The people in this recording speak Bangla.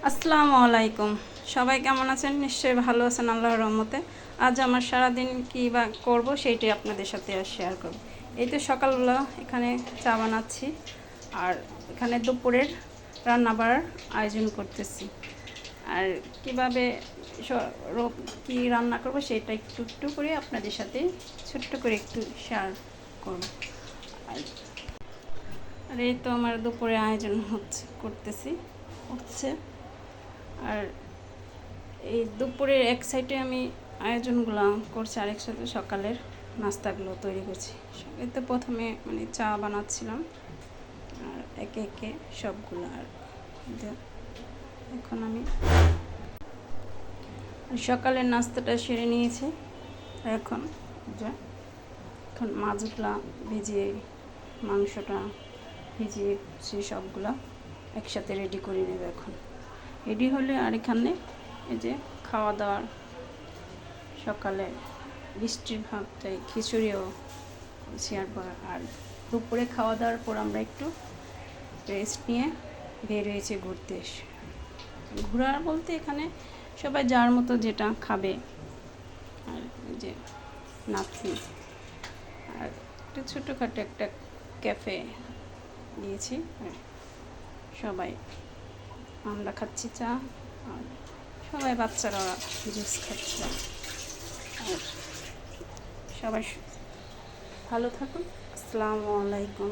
আসসালামু আলাইকুম। সবাই কেমন আছেন? নিশ্চয়ই ভালো আছেন আল্লাহর রহমতে। আজ আমার সারাদিন কী বা করবো সেইটাই আপনাদের সাথে শেয়ার করব। এই তো সকালবেলা এখানে চা বানাচ্ছি আর এখানে দুপুরের রান্না বাড়ার আয়োজন করতেছি। আর কীভাবে কী রান্না করব সেটা একটু একটু করে আপনাদের সাথে ছোট্ট করে একটু শেয়ার করব। আর এই তো আমার দুপুরে আয়োজন হচ্ছে। আর এই দুপুরের এক সাইডে আমি আয়োজনগুলো করছি, আরেক সাথে সকালের নাস্তাগুলো তৈরি করছি। এতে প্রথমে চা বানাচ্ছিলাম আর একে একে সবগুলো। আর এখন আমি সকালের নাস্তাটা সেরে নিয়েছি। এখন মাছগুলা ভিজিয়ে, মাংসটা ভিজিয়ে সবগুলা একসাথে রেডি করে নেবে। এখন রেডি হলে আর এখানে এই যে খাওয়া দাওয়ার সকালে বৃষ্টির ভাবটাই খিচুড়িও শেয়ার করা। আর দুপুরে খাওয়া দাওয়ার পর আমরা একটু রেস্ট নিয়ে বের হয়েছি ঘুরতে। ঘোরার বলতে এখানে সবাই যার মতো যেটা খাবে। আর যে নাতি আর একটা ছোটোখাটো একটা ক্যাফে নিয়েছি। সবাই আমরা খাচ্ছি চা, আর সবাই বাচ্চারা জুস খাচ্ছে। আর সবাই ভালো থাকুন। আসসালামু আলাইকুম।